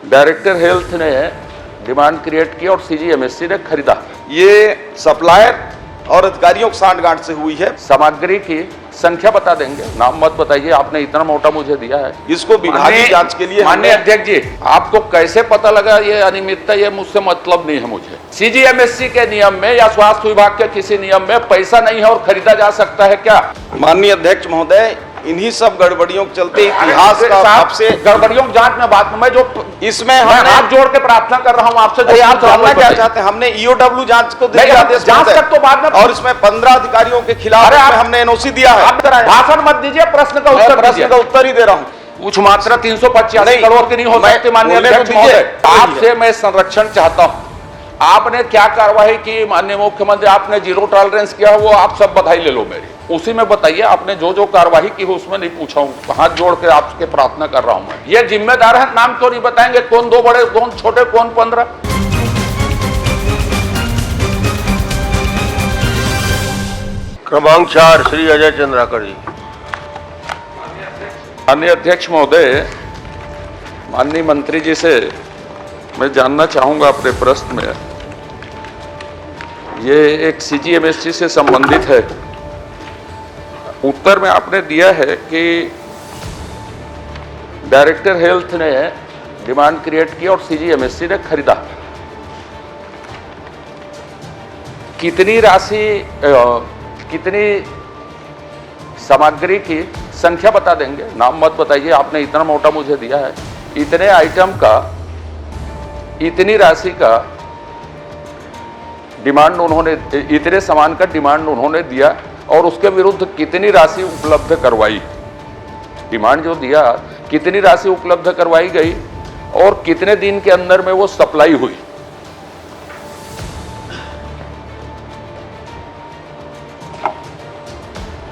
Director health ने demand create की और सीजीएमएससी ने खरीदा। ये सप्लायर और अधिकारियों की सांठगांठ से हुई है। सामग्री की संख्या बता देंगे, नाम मत बताइए, आपने इतना मोटा मुझे दिया है। इसको विभागीय जांच के लिए माननीय अध्यक्ष जी, आपको कैसे पता लगा ये अनियमितता, ये मुझसे मतलब नहीं है मुझे। सीजीएमएससी के नियम में या स्वास्थ्य विभाग के किसी नियम में पैसा नहीं है और खरीदा जा सकता है क्या? माननीय अध्यक्ष महोदय, इन्हीं सब गड़बड़ियों के चलते इतिहास का आपसे गड़बड़ियों की जांच में बात में जो इसमें मैं हमने हाथ जोड़ के प्रार्थना कर रहा हूं आपसे, जो आप जानना क्या चाहते हैं? हमने ईओडब्ल्यू जांच को जांच तक तो बाद में, और इसमें 15 अधिकारियों के खिलाफ हमने एनओसी दिया है। भाषण मत दीजिए, प्रश्न का उत्तर ही दे रहा हूँ। कुछ मात्रा 385 करोड़ की नहीं हो सकती। माननीय अध्यक्ष महोदय, आपसे मैं संरक्षण चाहता हूँ। आपने क्या कार्रवाई की माननीय मुख्यमंत्री? आपने जीरो टॉलरेंस किया, वो आप सब बधाई ले लो मेरी, उसी में बताइए आपने जो जो कार्रवाई की हो उसमें नहीं पूछा हूं। हाथ जोड़ के आपके प्रार्थना कर रहा हूं मैं। ये जिम्मेदार है, नाम क्यों नहीं बताएंगे? कौन दो बड़े, कौन छोटे, कौन 15? क्रमांक 4 श्री अजय चंद्राकर जी। माननीय अध्यक्ष महोदय, माननीय मंत्री जी से मैं जानना चाहूंगा अपने प्रश्न में, ये एक सीजीएमएससी से संबंधित है। उत्तर में आपने दिया है कि डायरेक्टर हेल्थ ने डिमांड क्रिएट की और सीजीएमएससी ने खरीदा। कितनी राशि, कितनी सामग्री की संख्या बता देंगे, नाम मत बताइए, आपने इतना मोटा मुझे दिया है। इतने आइटम का, इतनी राशि का डिमांड उन्होंने, इतने सामान का डिमांड उन्होंने दिया और उसके विरुद्ध कितनी राशि उपलब्ध करवाई? डिमांड जो दिया, कितनी राशि उपलब्ध करवाई गई और कितने दिन के अंदर में वो सप्लाई हुई?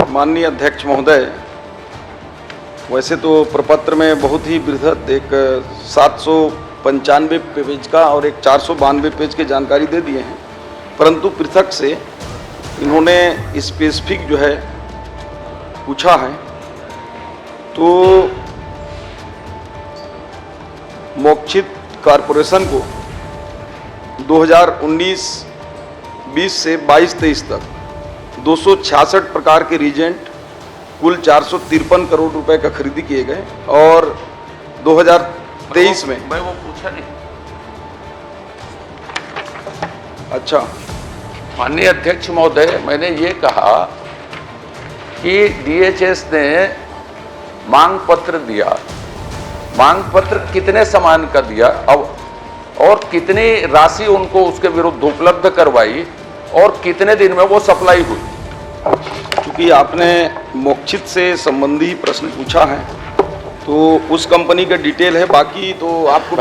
माननीय अध्यक्ष महोदय, वैसे तो प्रपत्र में बहुत ही बृहद एक 795 पेज का और एक 492 पेज की जानकारी दे दिए हैं, परंतु पृथक से इन्होंने स्पेसिफिक जो है पूछा है। तो मोक्षित कॉरपोरेशन को 2019-20 से 22-23 तक 266 प्रकार के रीजेंट कुल 453 करोड़ रुपए का खरीदी किए गए और 2023 में मैं वो पूछा नहीं। अच्छा माननीय अध्यक्ष महोदय, मैंने ये कहा कि डीएचएस ने मांग पत्र दिया। मांग पत्र कितने सामान का दिया और कितनी राशि उनको उसके विरुद्ध उपलब्ध करवाई और कितने दिन में वो सप्लाई हुई? क्योंकि आपने मोक्षित से संबंधी प्रश्न पूछा है तो उस कंपनी का डिटेल है, बाकी तो आपको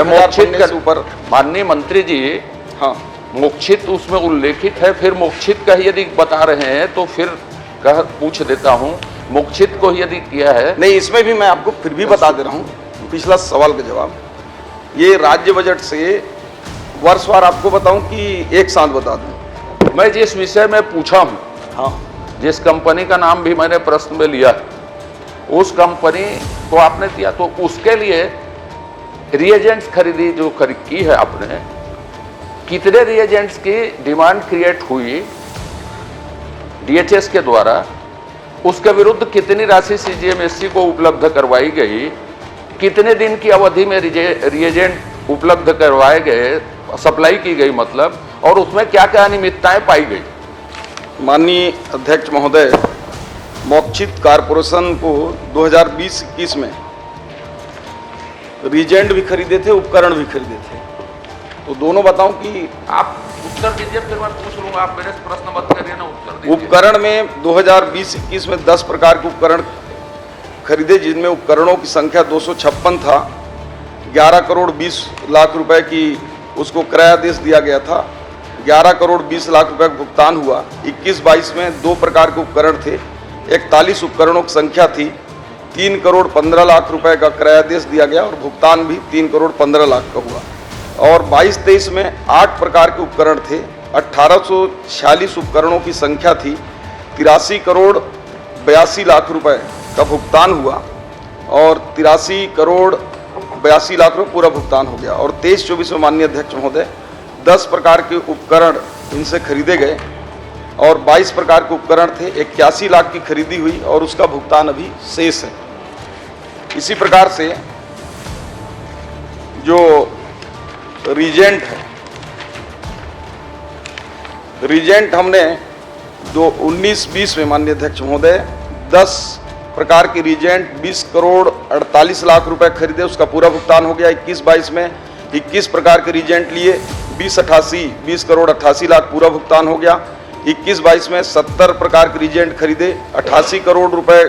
मोक्षित के ऊपर माननीय मंत्री जी, हाँ मोक्षित उसमें उल्लेखित है। फिर मोक्षित का यदि बता रहे हैं तो फिर पूछ देता हूं, मोक्षित को यदि किया है। नहीं, इसमें भी मैं आपको फिर भी बता दे रहा हूं पिछला सवाल का जवाब। ये राज्य बजट से वर्षवार आपको बताऊं कि एक साथ बता दूं? मैं जिस विषय में पूछा हूं, हाँ, जिस कंपनी का नाम भी मैंने प्रश्न में लिया, उस कंपनी को आपने दिया, तो उसके लिए रिएजेंट्स खरीदी जो की है आपने, कितने रिएजेंट्स की डिमांड क्रिएट हुई डीएचएस के द्वारा, उसके विरुद्ध कितनी राशि सीजीएमएससी को उपलब्ध करवाई गई, कितने दिन की अवधि में रिएजेंट उपलब्ध करवाए गए, सप्लाई की गई मतलब, और उसमें क्या क्या अनियमितताएं पाई गई? माननीय अध्यक्ष महोदय, मोक्षित कॉरपोरेशन को 2020-21 में रीजेंट भी खरीदे थे, उपकरण भी खरीदे थे। तो दोनों बताऊं कि आप उत्तर दीजिए, फिर मैं पूछ लूंगा। आप मेरे प्रश्न मत करिए ना, उत्तर दीजिए। उपकरण में 2020-21 में 10 प्रकार के उपकरण खरीदे, जिनमें उपकरणों की संख्या 256 था। 11 करोड़ 20 लाख रुपए की उसको क्रयादेश दिया गया था। 11 करोड़ 20 लाख रुपए का भुगतान हुआ। 21-22 में 2 प्रकार के उपकरण थे, 41 उपकरणों की संख्या थी। 3 करोड़ 15 लाख रुपए का क्रयादेश दिया गया और भुगतान भी 3 करोड़ 15 लाख का हुआ। और 22-23 में 8 प्रकार के उपकरण थे, 1846 उपकरणों की संख्या थी। 83 करोड़ 82 लाख रुपए का भुगतान हुआ और 83 करोड़ 82 लाख रुपए पूरा भुगतान हो गया। और 23-24 में माननीय अध्यक्ष महोदय 10 प्रकार के उपकरण इनसे खरीदे गए और 22 प्रकार के उपकरण थे। 81 लाख की खरीदी हुई और उसका भुगतान अभी शेष है। इसी प्रकार से जो रीजेंट है, रीजेंट हमने 19-20 में माननीय अध्यक्ष महोदय 10 प्रकार के रीजेंट 20 करोड़ 48 लाख रुपए खरीदे, उसका पूरा भुगतान हो गया। 21-22 में 21 प्रकार के रीजेंट लिए 20 करोड़ 88 लाख पूरा भुगतान हो गया। 21-22 में 70 प्रकार के रीजेंट खरीदे, 88 करोड़ रुपए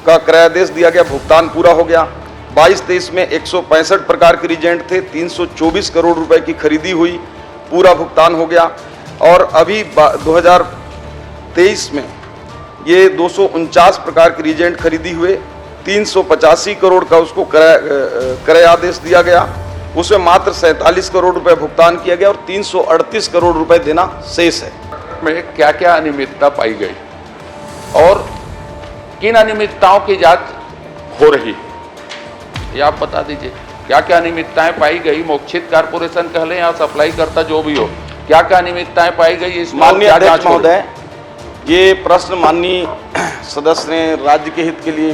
का क्रयादेश दिया गया, भुगतान पूरा हो गया। 22-23 में 165 प्रकार के रीजेंट थे, 324 करोड़ रुपए की खरीदी हुई, पूरा भुगतान हो गया। और अभी 2023 में ये 249 प्रकार के रीजेंट खरीदी हुए, 385 करोड़ का उसको क्रयादेश दिया गया, उसमें मात्र 47 करोड़ रुपए भुगतान किया गया और 338 करोड़ रुपए देना शेष है। में क्या क्या अनियमितता पाई गई और किन अनियमितताओं की जांच हो रही है, ये आप बता दीजिए। क्या क्या अनियमितताएं पाई गई, मोक्षित कारपोरेशन कह लें या सप्लाई करता जो भी हो, क्या क्या अनियमितताएं पाई गई इस माननीय अध्यक्ष महोदय, ये प्रश्न माननीय सदस्य ने राज्य के हित के लिए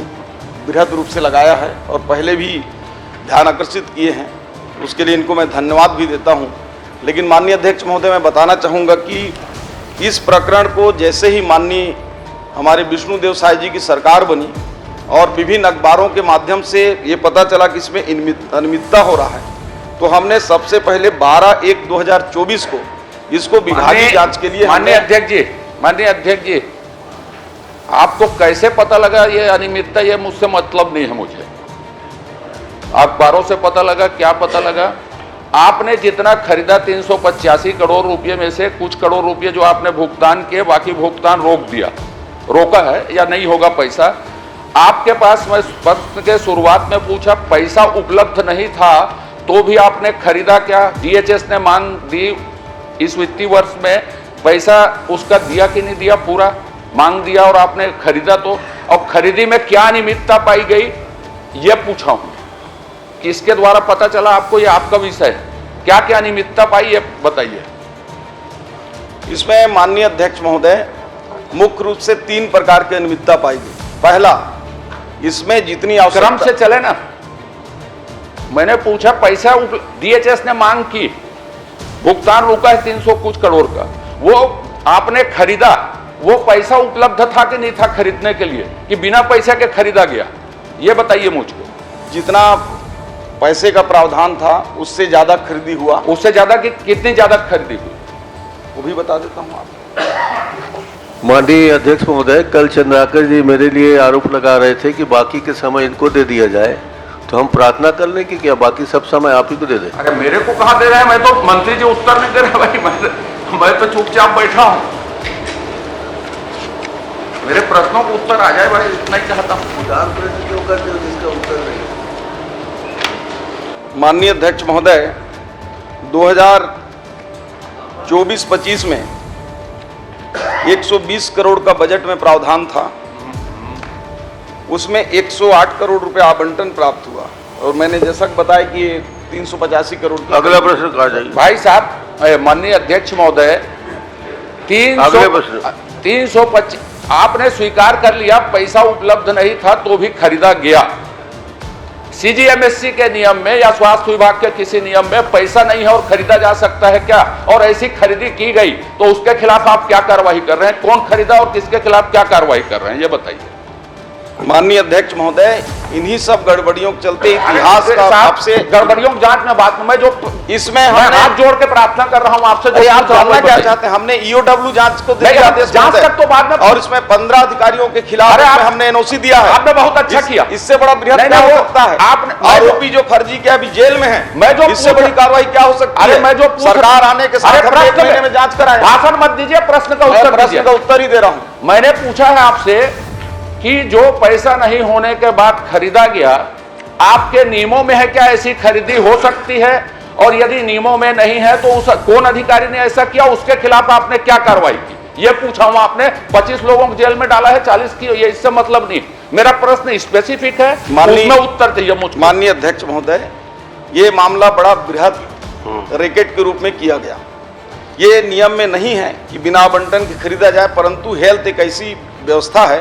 बृहद रूप से लगाया है और पहले भी ध्यान आकर्षित किए हैं, उसके लिए इनको मैं धन्यवाद भी देता हूं। लेकिन माननीय अध्यक्ष महोदय, मैं बताना चाहूँगा कि इस प्रकरण को जैसे ही माननीय हमारे विष्णुदेव साय जी की सरकार बनी और विभिन्न अखबारों के माध्यम से ये पता चला कि इसमें अनियमितता हो रहा है, तो हमने सबसे पहले 12/1/2024 को इसको विभागीय जांच के लिए माननीय अध्यक्ष जी, आपको कैसे पता लगा ये अनियमितता? ये मुझसे मतलब नहीं है, मुझे अखबारों से पता लगा, क्या पता लगा? आपने जितना खरीदा 385 करोड़ रुपए में से कुछ करोड़ रुपए जो आपने भुगतान किए, बाकी भुगतान रोका है या नहीं होगा पैसा आपके पास। मैं प्रश्न के शुरुआत में पूछा, पैसा उपलब्ध नहीं था तो भी आपने खरीदा क्या? DHS ने मांग दी इस वित्तीय वर्ष में, पैसा उसका दिया कि नहीं दिया? पूरा मांग दिया और आपने खरीदा। तो और खरीदी में क्या अनियमितता पाई गई ये पूछा हूं, किसके द्वारा पता चला आपको? ये आपका विषय है, क्या क्या अनियमितता पाई ये बताइए। इसमें माननीय अध्यक्ष महोदय मुख्य रूप से 3 प्रकार की अनियमितता पाई गई। पहला, इसमें जितनी क्रम से चले ना, मैंने पूछा पैसा DHS ने मांग की, भुगतान रुका है 300 कुछ करोड़ का, वो आपने खरीदा, वो पैसा उपलब्ध था कि नहीं था खरीदने के लिए, कि बिना पैसे के खरीदा गया? ये बताइए मुझको। जितना पैसे का प्रावधान था उससे ज्यादा खरीदी हुआ। उससे ज्यादा कि कितनी ज्यादा खरीदी हुई वो भी बता देता हूँ आपको। माननीय अध्यक्ष महोदय, कल चंद्राकर जी मेरे लिए आरोप लगा रहे थे कि बाकी के समय इनको दे दिया जाए, तो हम प्रार्थना कर लें कि क्या बाकी सब समय आप ही को दे दें? अरे मेरे को कहाँ दे रहे हैं? मैं तो मंत्री जी उत्तर नहीं दे रहे भाई, मैं तो चुपचाप बैठा हूँ। मेरे प्रश्नों को उत्तर आ जाए भाई, इतना ही चाहता हूँ। प्रश्न क्यों करते हो जिसका उत्तर नहीं? माननीय अध्यक्ष महोदय, 2024-25 में 120 करोड़ का बजट में प्रावधान था, उसमें 108 करोड़ रुपए आवंटन प्राप्त हुआ और मैंने जैसा बताया कि ये 385 करोड़। अगला प्रश्न कहा जाइए भाई साहब। माननीय अध्यक्ष महोदय, 325 आपने स्वीकार कर लिया पैसा उपलब्ध नहीं था तो भी खरीदा गया। CGMSC के नियम में या स्वास्थ्य विभाग के किसी नियम में पैसा नहीं है और खरीदा जा सकता है क्या? और ऐसी खरीदी की गई तो उसके खिलाफ आप क्या कार्रवाई कर रहे हैं? कौन खरीदा और किसके खिलाफ क्या कार्रवाई कर रहे हैं ये बताइए। माननीय अध्यक्ष महोदय, इन्हीं सब गड़बड़ियों के चलते इतिहास का आपसे गड़बड़ियों की जांच में बात में जो इसमें मैं हमने हाथ जोड़ के प्रार्थना कर रहा हूं आपसे, जो आप जानना क्या चाहते हैं? हमने EOW जांच को जांच तक तो बाद में, और इसमें 15 अधिकारियों के खिलाफ हमने NOC दिया है। आपने बहुत अच्छा किया। इससे बड़ा बृहद क्या हो सकता है? आपने आरोपी जो फर्जी किया अभी जेल में है, मैं जो इससे बड़ी कार्रवाई क्या हो सकती है? मैं जो सरकार आने के साथ हम 1 महीने में जांच कराएं। भाषण मत दीजिए, प्रश्न का उत्तर दीजिए। प्रश्न का उत्तर ही दे रहा हूं। मैंने पूछा है आपसे कि जो पैसा नहीं होने के बाद खरीदा गया, आपके नियमों में है क्या ऐसी खरीदी हो सकती है? और यदि नियमों में नहीं है तो उस कौन अधिकारी ने ऐसा किया, उसके खिलाफ आपने क्या कार्रवाई की? ये पूछा हूं। आपने 25 लोगों को जेल में डाला है, 40 की, ये इससे मतलब नहीं। मेरा प्रश्न स्पेसिफिक है, उसमें उत्तर चाहिए मुझको। माननीय अध्यक्ष महोदय, ये मामला बड़ा बृहद रैकेट के रूप में किया गया। ये नियम में नहीं है कि बिना आवंटन के खरीदा जाए, परंतु हेल्थ एक ऐसी व्यवस्था है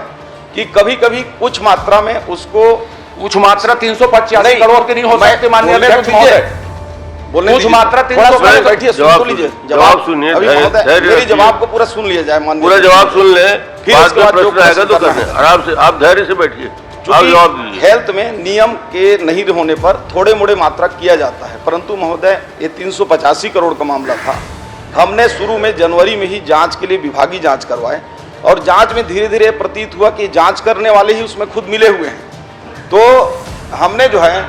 कि कभी कभी कुछ मात्रा में उसको, कुछ मात्रा 385 करोड़ की नहीं हो सकती माननीय अध्यक्ष महोदय। बोलने कुछ मात्रा 385 बैठिए, सुन लीजिए जवाब सुनिए, अभी महोदय मेरी जवाब को पूरा सुन लिया जाए। माननीय पूरा जवाब सुन ले, फिर बाद उसके में बाद जो प्रश्न आएगा तो प्रश्न करना करना है। आराम से आप धैर्य से बैठिए, आप जवाब दीजिए। हेल्थ में नियम के नहीं होने पर थोड़े मोड़े मात्रा किया जाता है, परंतु महोदय ये 385 करोड़ का मामला था। हमने शुरू में जनवरी में ही जांच के लिए विभागीय जांच करवाए और जांच में धीरे धीरे प्रतीत हुआ कि जांच करने वाले ही उसमें खुद मिले हुए हैं। तो हमने जो है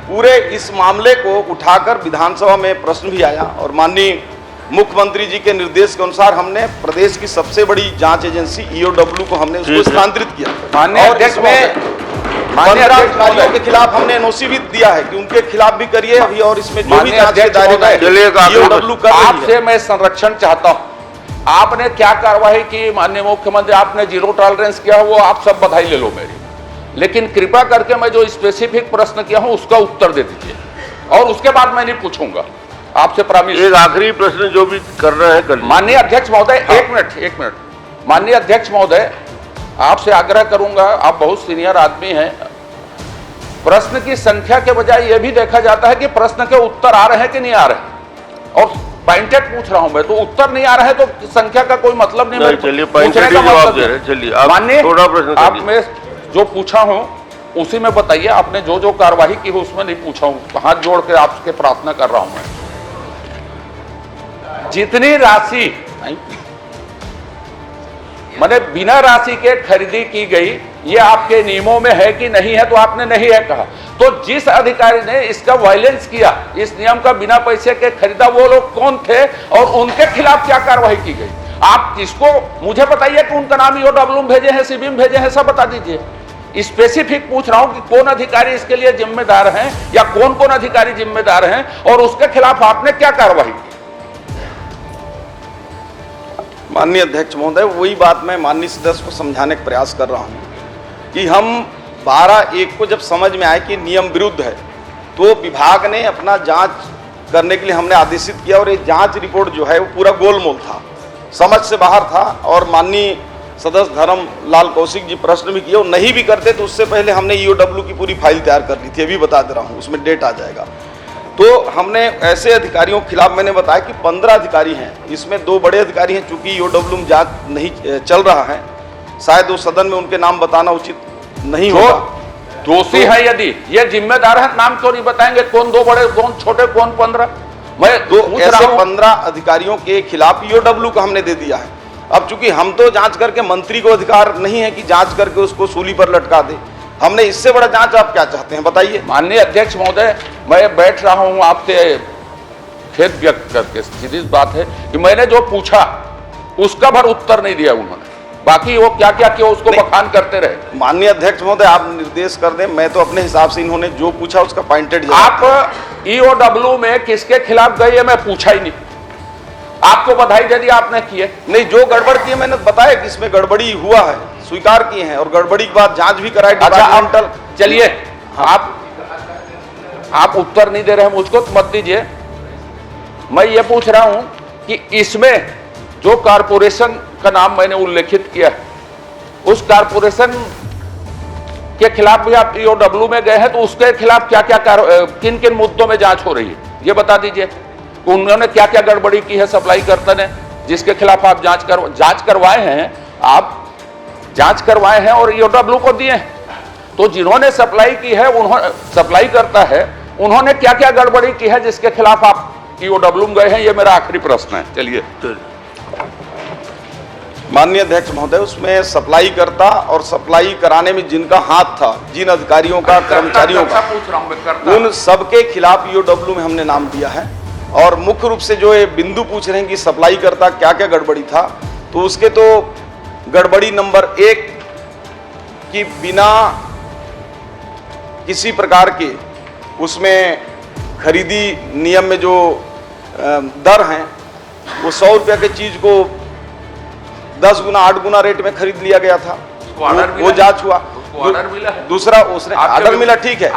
पूरे इस मामले को उठाकर विधानसभा में प्रश्न भी आया और माननीय मुख्यमंत्री जी के निर्देश के अनुसार हमने प्रदेश की सबसे बड़ी जांच एजेंसी ईओडब्ल्यू को हमने उसको स्थानांतरित किया। माननीय और अध्यक्ष इसमें माननीय 15 अध्यक्ष अधिकारियों महोदय, के खिलाफ हमने एनओसी भी दिया है कि उनके खिलाफ भी करिए अभी, और इसमें जो भी माननीय जांच के अध्यक्ष दायरे में महोदय, चलिए एक आखिरी ईओडब्ल्यू कर रही है। आपसे मैं संरक्षण चाहता हूं। आपने क्या कार्रवाई की माननीय मुख्यमंत्री, आपने जीरो टॉलरेंस किया, वो आप सब बधाई ले लो मेरी, लेकिन कृपा करके मैं जो स्पेसिफिक प्रश्न किया हूं उसका उत्तर दे दीजिए और उसके बाद मैं नहीं पूछूंगा आपसे प्रॉमिस। एक आखिरी प्रश्न जो भी कर रहे हैं कर। माननीय अध्यक्ष महोदय, एक मिनट। माननीय अध्यक्ष महोदय, आपसे आग्रह करूंगा, आप बहुत सीनियर आदमी हैं, प्रश्न की संख्या के बजाय यह भी देखा जाता है कि प्रश्न के उत्तर आ रहे हैं कि नहीं आ रहे हैं, और पॉइंटेड पूछ रहा हूं मैं, तो उत्तर नहीं आ रहा है तो संख्या का कोई मतलब नहीं। चलिए पॉइंटेड जवाब दे रहे हैं, चलिए आप माननीय थोड़ा प्रश्न आप करिए। में जो पूछा हूं उसी में बताइए, आपने जो जो कार्यवाही की हो उसमें नहीं पूछा हूं, हाथ जोड़ के आपसे प्रार्थना कर रहा हूं मैं। जितनी राशि मैंने बिना राशि के खरीदी की गई, ये आपके नियमों में है कि नहीं है, तो आपने नहीं है कहा। तो जिस अधिकारी ने इसका वायलेंस किया, इस नियम का बिना पैसे के खरीदा, वो लोग कौन थे और उनके खिलाफ क्या कार्रवाई की गई? आप किसको, मुझे बताइए कि उनका नाम ईओडब्ल्यू में भेजे हैं, सीबी में भेजे हैं, सब बता दीजिए। स्पेसिफिक पूछ रहा हूं कि कौन अधिकारी इसके लिए जिम्मेदार हैं या कौन कौन अधिकारी जिम्मेदार हैं और उसके खिलाफ आपने क्या कार्रवाई की? माननीय अध्यक्ष महोदय, वही बात मैं माननीय सदस्य को समझाने का प्रयास कर रहा हूं कि हम 12/1 को जब समझ में आए कि नियम विरुद्ध है, तो विभाग ने अपना जांच करने के लिए हमने आदेशित किया, और ये जांच रिपोर्ट जो है वो पूरा गोलमोल था, समझ से बाहर था। और माननीय सदस्य धर्मलाल कौशिक जी प्रश्न भी किए, और नहीं भी करते तो उससे पहले हमने ईओडब्ल्यू की पूरी फाइल तैयार कर ली थी, अभी बता दे रहा हूँ, उसमें डेट आ जाएगा। तो हमने ऐसे अधिकारियों के खिलाफ, मैंने बताया कि 15 अधिकारी हैं, इसमें 2 बड़े अधिकारी हैं, चूंकि ईओडब्ल्यू में जांच नहीं चल रहा है, शायद वो सदन में उनके नाम बताना उचित नहीं होगा। दोषी है यदि ये जिम्मेदार है, नाम क्यों नहीं बताएंगे? कौन 2 बड़े, कौन छोटे, कौन 15? मैं ऐसे 15 अधिकारियों के खिलाफ ईओडब्ल्यू को हमने दे दिया है। अब चूंकि हम तो जांच करके, मंत्री को अधिकार नहीं है कि जांच करके उसको सूली पर लटका दे, हमने इससे बड़ा जांच आप क्या चाहते हैं बताइए? माननीय अध्यक्ष महोदय, मैं बैठ रहा हूं आपसे खेद व्यक्त करके, सीधी बात है कि मैंने जो पूछा उसका भर उत्तर नहीं दिया उन्होंने, बाकी वो क्या क्या किया उसको बखान करते रहे। माननीय अध्यक्ष महोदय, आप निर्देश कर दें, मैं तो अपने हिसाब से इन्होंने जो पूछा उसका पॉइंटेड। आप ईओडब्ल्यू में किसके खिलाफ गए मैं पूछा ही नहीं, आपको बधाई दे दी आपने किए नहीं। जो गड़बड़ की है मैंने बताया कि इसमें गड़बड़ी हुआ है, स्वीकार किए हैं, और गड़बड़ी के बाद जांच भी कराई। अच्छा, आप चलिए, आप उत्तर नहीं दे रहे हैं मुझको, तो मत दीजिए। मैं ये पूछ रहा हूं कि इसमें जो कारपोरेशन का नाम मैंने उल्लेखित किया, उस कारपोरेशन के खिलाफ भी आप ईओडब्ल्यू में गए हैं, तो उसके खिलाफ क्या क्या किन किन मुद्दों में जांच हो रही है ये बता दीजिए। उन्होंने क्या क्या गड़बड़ी की है सप्लाई कर्ता ने, जिसके खिलाफ आप जांच करवाए हैं, आप जांच करवाए हैं और ईओडब्ल्यू को दिए हैं। तो जिन्होंने सप्लाई की है, उन्होंने सप्लाई करता है, उन्होंने क्या क्या गड़बड़ी की है जिसके खिलाफ आप ईओडब्ल्यू में गए हैं, ये मेरा आखिरी प्रश्न है। चलिए। माननीय अध्यक्ष महोदय, उसमें सप्लाई करता और सप्लाई कराने में जिनका हाथ था, जिन अधिकारियों का, कर्मचारियों का, पूछ रहा हूं मैं, उन सबके खिलाफ ईओडब्ल्यू में हमने नाम दिया है। और मुख्य रूप से जो ये बिंदु पूछ रहे हैं कि सप्लाई करता क्या क्या गड़बड़ी था, तो उसके तो गड़बड़ी नंबर 1 कि बिना किसी प्रकार के उसमें खरीदी नियम में जो दर हैं, वो 100 रुपये की चीज को 10 गुना 8 गुना रेट में खरीद लिया गया था, वो जांच हुआ। तो ऑर्डर मिला है। दूसरा उसने ऑर्डर मिला, ठीक है,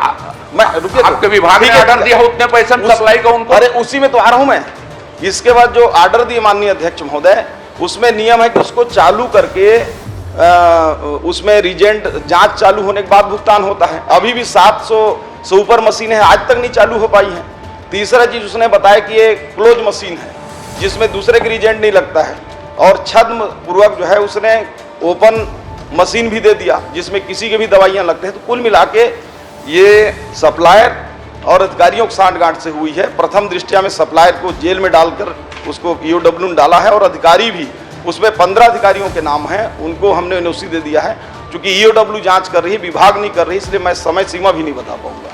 मैं रुकिए, आपके विभाग ने ऑर्डर दिया उतने पैसे में सप्लाई का उनको। अरे उसी में तो आ रहा हूं मैं। इसके बाद जो ऑर्डर दिए माननीय अध्यक्ष महोदय, उसमें नियम है कि उसको चालू करके उसमें रीजेंट जांच चालू होने के बाद भुगतान होता है। अभी भी 700 से ऊपर मशीनें हैं, आज तक नहीं चालू हो पाई हैं। तीसरा चीज उसने बताया कि ये क्लोज मशीन है जिसमें दूसरे के रीजेंट नहीं लगता है, और छद्म पूर्वक जो है उसने ओपन मशीन भी दे दिया जिसमें किसी के भी दवाइयां लगते हैं। तो कुल मिला के ये सप्लायर और अधिकारियों की सांठगांठ से हुई है। प्रथम दृष्टया में सप्लायर को जेल में डालकर उसको ईओडब्ल्यू में डाला है, और अधिकारी भी, उसमें 15 अधिकारियों के नाम हैं, उनको हमने एनओसी दे दिया है। चूंकि ईओडब्ल्यू जांच कर रही है, विभाग नहीं कर रही, इसलिए मैं समय सीमा भी नहीं बता पाऊंगा।